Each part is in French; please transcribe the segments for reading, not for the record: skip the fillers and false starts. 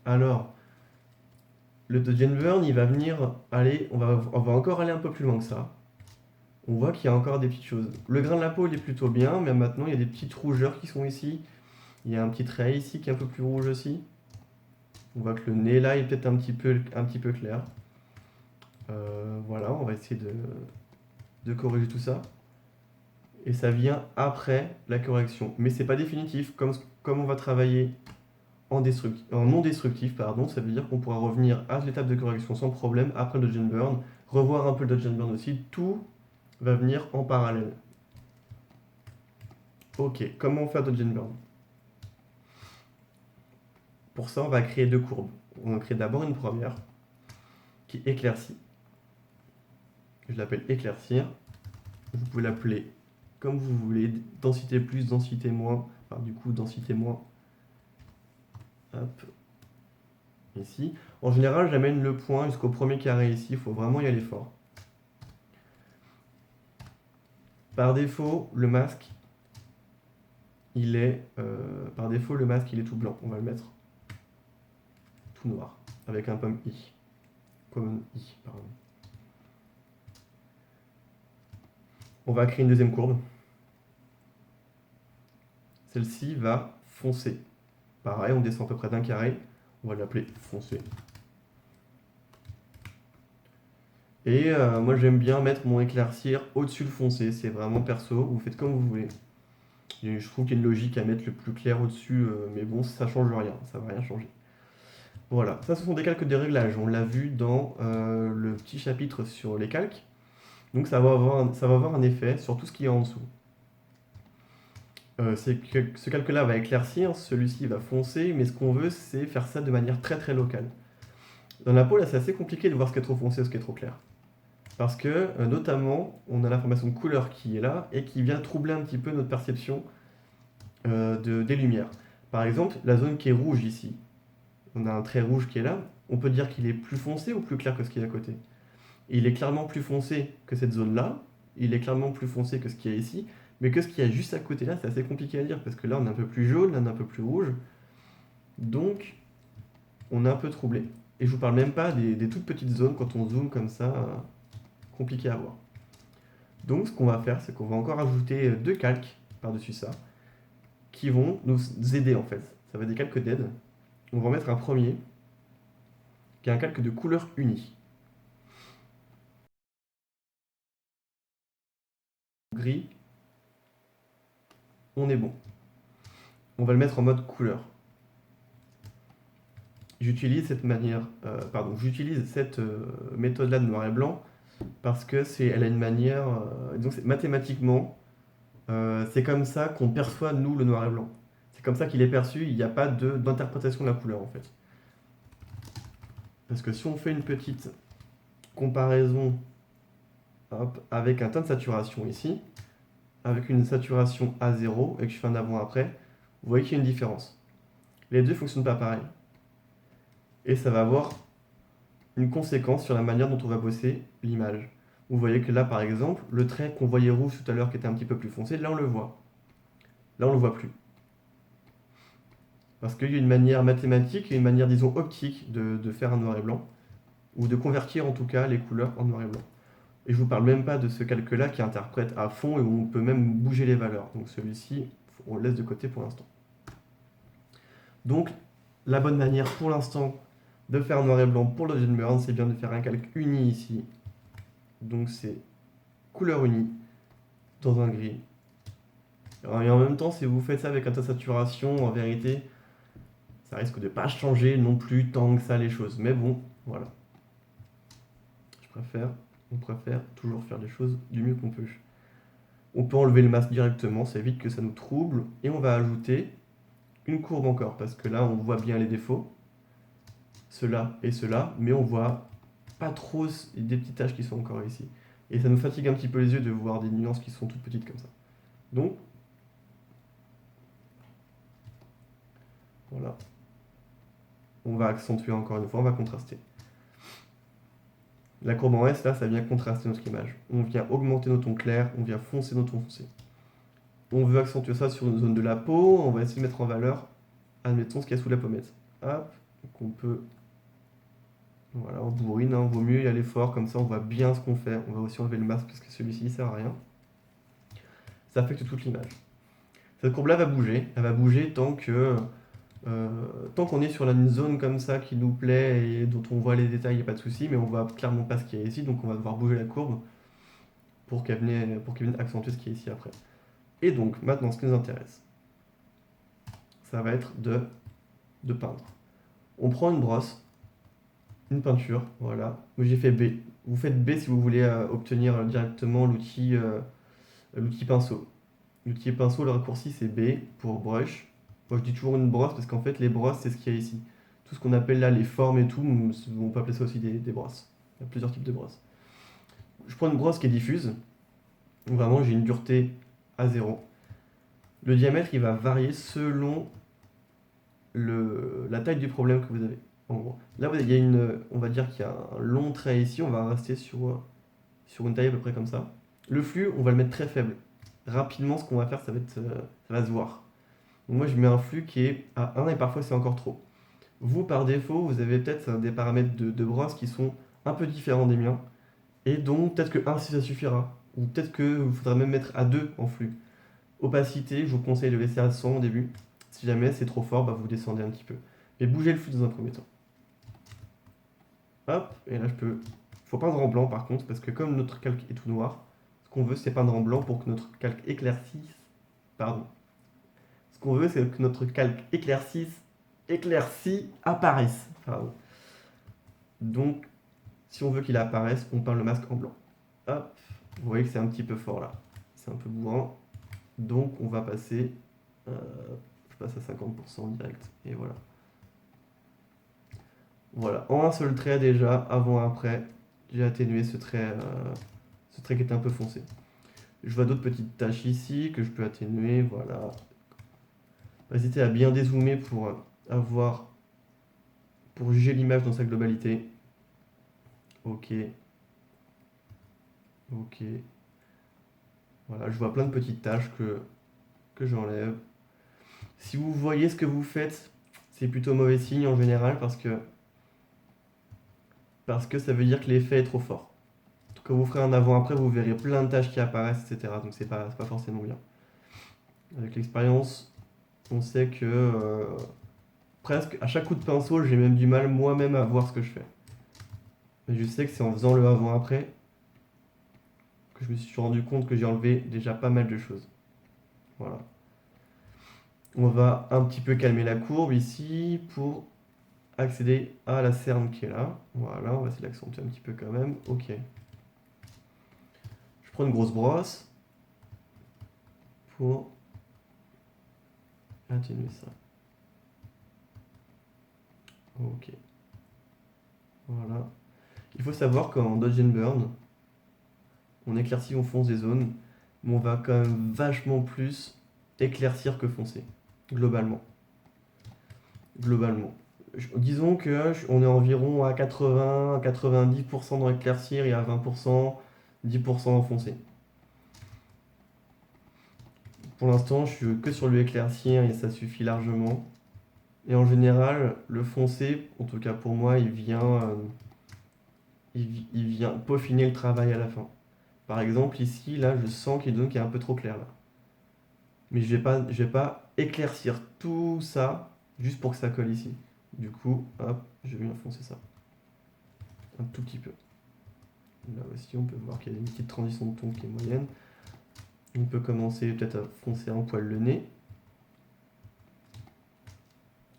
Alors, le Dodge Burn, il va venir aller, on va encore aller un peu plus loin que ça. On voit qu'il y a encore des petites choses. Le grain de la peau, il est plutôt bien, mais maintenant, il y a des petites rougeurs qui sont ici. Il y a un petit trait ici qui est un peu plus rouge aussi. On voit que le nez, là, est peut-être un petit peu clair. Voilà, on va essayer de corriger tout ça. Et ça vient après la correction. Mais c'est pas définitif. Comme on va travailler en non destructif, pardon, ça veut dire qu'on pourra revenir à l'étape de correction sans problème après le Dodge and Burn, revoir un peu le Dodge and Burn aussi. Tout va venir en parallèle. Ok, comment on fait un Dodge and Burn? Pour ça, on va créer deux courbes. On va créer d'abord une première qui éclaircit. Je l'appelle éclaircir. Vous pouvez l'appeler comme vous voulez, densité plus, densité moins, enfin du coup densité moins, hop, ici. En général, j'amène le point jusqu'au premier carré ici, il faut vraiment y aller fort. Par défaut, le masque, par défaut, le masque, il est tout blanc. On va le mettre tout noir, avec un pomme I. Common I, pardon. On va créer une deuxième courbe. Celle-ci va foncer. Pareil, on descend à peu près d'un carré. On va l'appeler foncé. Et moi, j'aime bien mettre mon éclaircir au-dessus le foncé. C'est vraiment perso. Vous faites comme vous voulez. Je trouve qu'il y a une logique à mettre le plus clair au-dessus. Mais bon, ça change rien. Ça va rien changer. Voilà. Ça, ce sont des calques de réglage. On l'a vu dans le petit chapitre sur les calques. Donc, ça va avoir un effet sur tout ce qui est en dessous. Ce calque-là va éclaircir, celui-ci va foncer, mais ce qu'on veut, c'est faire ça de manière très très locale. Dans la peau, là, c'est assez compliqué de voir ce qui est trop foncé et ce qui est trop clair. Parce que, notamment, on a l'information de couleur qui est là et qui vient troubler un petit peu notre perception des lumières. Par exemple, la zone qui est rouge ici, on a un trait rouge qui est là, on peut dire qu'il est plus foncé ou plus clair que ce qui est à côté. Et il est clairement plus foncé que cette zone-là, il est clairement plus foncé que ce qu'il y a ici, mais que ce qu'il y a juste à côté là, c'est assez compliqué à dire, parce que là on est un peu plus jaune, là on est un peu plus rouge, donc on est un peu troublé. Et je vous parle même pas des toutes petites zones quand on zoome comme ça, compliqué à voir. Donc ce qu'on va faire, c'est qu'on va encore ajouter deux calques par-dessus ça, qui vont nous aider en fait. Ça va être des calques d'aide. On va en mettre un premier, qui est un calque de couleur unie. Gris, on est bon. On va le mettre en mode couleur. J'utilise cette méthode-là de noir et blanc parce que elle a une manière, disons que mathématiquement, c'est comme ça qu'on perçoit nous le noir et blanc. C'est comme ça qu'il est perçu. Il n'y a pas d'interprétation de la couleur en fait. Parce que si on fait une petite comparaison, hop, avec un teint de saturation ici, avec une saturation à 0 et que je fais un avant-après, vous voyez qu'il y a une différence. Les deux ne fonctionnent pas pareil. Et ça va avoir une conséquence sur la manière dont on va bosser l'image. Vous voyez que là, par exemple, le trait qu'on voyait rouge tout à l'heure qui était un petit peu plus foncé, là on le voit. Là on le voit plus. Parce qu'il y a une manière mathématique et une manière, disons, optique de faire un noir et blanc, ou de convertir en tout cas les couleurs en noir et blanc. Et je vous parle même pas de ce calque-là qui interprète à fond et où on peut même bouger les valeurs. Donc celui-ci, on le laisse de côté pour l'instant. Donc la bonne manière pour l'instant de faire un noir et blanc pour le Dodge Burn, c'est bien de faire un calque uni ici. Donc c'est couleur unie dans un gris. Et en même temps, si vous faites ça avec un taux de saturation, en vérité, ça risque de pas changer non plus tant que ça les choses. Mais bon, voilà. On préfère toujours faire les choses du mieux qu'on peut. On peut enlever le masque directement, ça évite que ça nous trouble. Et on va ajouter une courbe encore, parce que là, on voit bien les défauts. Cela et cela, mais on voit pas trop des petites taches qui sont encore ici. Et ça nous fatigue un petit peu les yeux de voir des nuances qui sont toutes petites comme ça. Donc, voilà. On va accentuer encore une fois, on va contraster. La courbe en S, là, ça vient contraster notre image. On vient augmenter nos tons clairs, on vient foncer nos tons foncés. On veut accentuer ça sur une zone de la peau, on va essayer de mettre en valeur, admettons, ce qu'il y a sous la pommette. Hop, Donc on peut, voilà, on bourrine, hein, vaut mieux y aller fort, comme ça on voit bien ce qu'on fait. On va aussi enlever le masque parce que celui-ci il sert à rien. Ça affecte toute l'image. Cette courbe-là va bouger, elle va bouger tant qu'on est sur une zone comme ça qui nous plaît et dont on voit les détails, il n'y a pas de souci, mais on voit clairement pas ce qu'il y a ici, donc on va devoir bouger la courbe pour qu'elle vienne accentuer ce qui est ici après. Et donc, maintenant, ce qui nous intéresse, ça va être de peindre. On prend une brosse, une peinture, voilà. Moi j'ai fait B. Vous faites B si vous voulez obtenir directement l'outil pinceau. L'outil pinceau, le raccourci c'est B pour brush. Moi je dis toujours une brosse parce qu'en fait les brosses c'est ce qu'il y a ici. Tout ce qu'on appelle là les formes et tout, on peut appeler ça aussi des brosses. Il y a plusieurs types de brosses. Je prends une brosse qui est diffuse. Vraiment j'ai une dureté à 0. Le diamètre il va varier selon la taille du problème que vous avez. En gros. Là il y a on va dire qu'il y a un long trait ici, on va rester sur une taille à peu près comme ça. Le flux on va le mettre très faible. Rapidement ce qu'on va faire ça va se voir. Donc moi je mets un flux qui est à 1 et parfois c'est encore trop. Vous par défaut vous avez peut-être des paramètres de brosse qui sont un peu différents des miens. Et donc peut-être que 1 si ça suffira. Ou peut-être que vous faudra même mettre à 2 en flux. Opacité, je vous conseille de laisser à 100 au début. Si jamais c'est trop fort, vous descendez un petit peu. Mais bougez le flux dans un premier temps. Hop, et là je peux... Faut peindre en blanc par contre, parce que comme notre calque est tout noir, ce qu'on veut c'est peindre en blanc pour que notre calque éclaircisse... Pardon. Ce qu'on veut c'est que notre calque éclairci apparaisse. Pardon. Donc, si on veut qu'il apparaisse, on peint le masque en blanc. Hop, vous voyez que c'est un petit peu fort là. C'est un peu bourrin. Donc on va passer... je passe à 50% direct, et voilà. Voilà, en un seul trait déjà, avant-après, j'ai atténué ce trait qui était un peu foncé. Je vois d'autres petites taches ici que je peux atténuer, voilà. N'hésitez à bien dézoomer pour juger l'image dans sa globalité. Ok. Ok. Voilà, je vois plein de petites taches que j'enlève. Si vous voyez ce que vous faites, c'est plutôt mauvais signe en général parce que ça veut dire que l'effet est trop fort. Quand vous ferez un avant-après, vous verrez plein de tâches qui apparaissent, etc. Donc c'est pas forcément bien. Avec l'expérience, on sait que presque à chaque coup de pinceau, j'ai même du mal moi-même à voir ce que je fais. Mais je sais que c'est en faisant le avant-après que je me suis rendu compte que j'ai enlevé déjà pas mal de choses. Voilà. On va un petit peu calmer la courbe ici pour accéder à la cerne qui est là. Voilà, on va essayer d'accentuer un petit peu quand même. Ok. Je prends une grosse brosse pour atténuer ça. Ok. Voilà. Il faut savoir qu'en Dodge and Burn, on éclaircit, on fonce des zones, mais on va quand même vachement plus éclaircir que foncer, globalement. Disons que on est environ à 80-90% dans éclaircir et à 20%, 10% en foncer. Pour l'instant, je suis que sur le éclaircir et ça suffit largement. Et en général, le foncé, en tout cas pour moi, il vient peaufiner le travail à la fin. Par exemple, ici, là, je sens qu'il est un peu trop clair là. Mais je vais pas éclaircir tout ça juste pour que ça colle ici. Du coup, hop, je vais enfoncer ça. Un tout petit peu. Là aussi, on peut voir qu'il y a une petite transition de ton qui est moyenne. On peut commencer peut-être à foncer un poil le nez.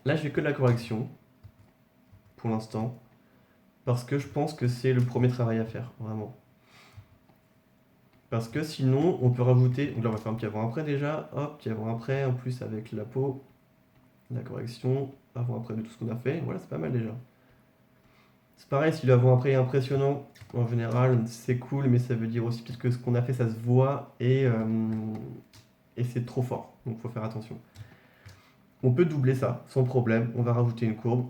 Là, je fais que de la correction, pour l'instant, parce que je pense que c'est le premier travail à faire, vraiment. Parce que sinon, on peut rajouter... Donc là, on va faire un petit avant-après déjà. Hop, petit avant-après, en plus avec la peau, la correction, avant-après de tout ce qu'on a fait. Voilà, c'est pas mal déjà. C'est pareil, si l'avant-après est impressionnant, en général, c'est cool, mais ça veut dire aussi peut-être que ce qu'on a fait, ça se voit et c'est trop fort. Donc, il faut faire attention. On peut doubler ça, sans problème. On va rajouter une courbe.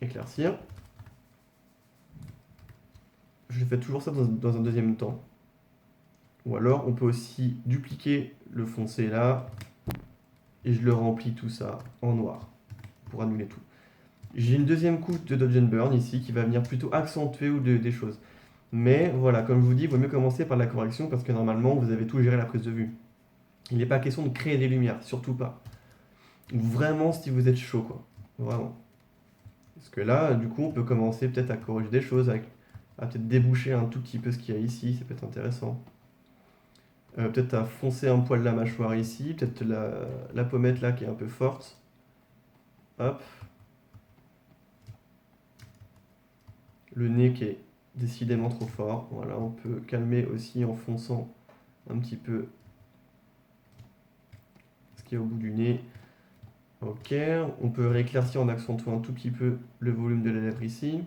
Éclaircir. Je fais toujours ça dans un deuxième temps. Ou alors, on peut aussi dupliquer le foncé là. Et je le remplis tout ça en noir. pour annuler tout. J'ai une deuxième couche de Dodge and Burn ici qui va venir plutôt accentuer des choses. Mais voilà, comme je vous dis, il vaut mieux commencer par la correction parce que normalement, vous avez tout géré la prise de vue. Il n'est pas question de créer des lumières, surtout pas. Vraiment si vous êtes chaud, quoi. Vraiment. Parce que là, du coup, on peut commencer peut-être à corriger des choses, à peut-être déboucher un tout petit peu ce qu'il y a ici, ça peut être intéressant. Peut-être à foncer un poil la mâchoire ici, peut-être la pommette là qui est un peu forte. Hop. Le nez qui est décidément trop fort. Voilà, on peut calmer aussi en fonçant un petit peu ce qu'il y a au bout du nez. Ok, on peut rééclaircir en accentuant un tout petit peu le volume de la lèvre ici.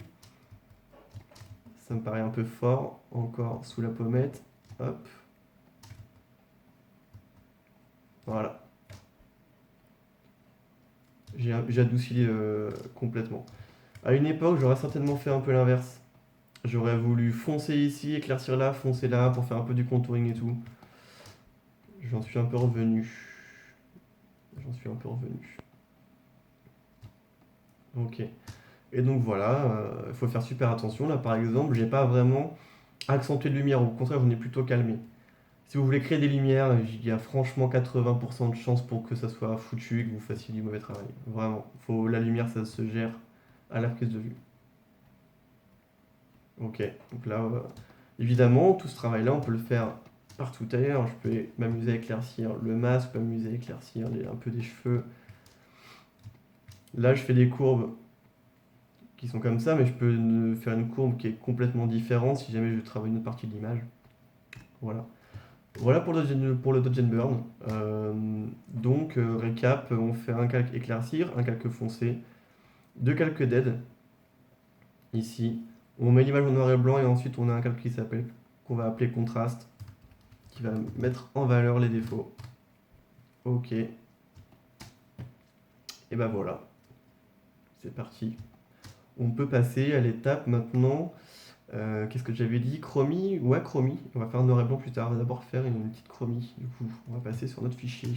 Ça me paraît un peu fort, encore sous la pommette. Hop. Voilà. J'ai adouci complètement. À une époque, j'aurais certainement fait un peu l'inverse. J'aurais voulu foncer ici, éclaircir là, foncer là, pour faire un peu du contouring et tout. J'en suis un peu revenu. J'en suis un peu revenu. Ok. Et donc voilà, il faut faire super attention. Là, par exemple, j'ai pas vraiment accentué de lumière. Au contraire, j'en ai plutôt calmé. Si vous voulez créer des lumières, il y a franchement 80% de chances pour que ça soit foutu et que vous fassiez du mauvais travail. Vraiment. La lumière, ça se gère à la prise de vue. Ok. Donc là, évidemment, tout ce travail-là, on peut le faire par tout ailleurs. Je peux m'amuser à éclaircir le masque, je peux m'amuser à éclaircir un peu des cheveux. Là, je fais des courbes qui sont comme ça, mais je peux faire une courbe qui est complètement différente si jamais je travaille une autre partie de l'image. Voilà. Voilà pour le Dodge and Burn. Donc, récap, on fait un calque éclaircir, un calque foncé, deux calques dead, ici. On met l'image en noir et blanc et ensuite on a un calque qu'on va appeler contraste, qui va mettre en valeur les défauts. Ok. Et ben voilà, c'est parti. On peut passer à l'étape maintenant. Qu'est-ce que j'avais dit? Chromie ou achromie. On va faire un noir et blanc plus tard. On va d'abord faire une petite chromie. Du coup, on va passer sur notre fichier.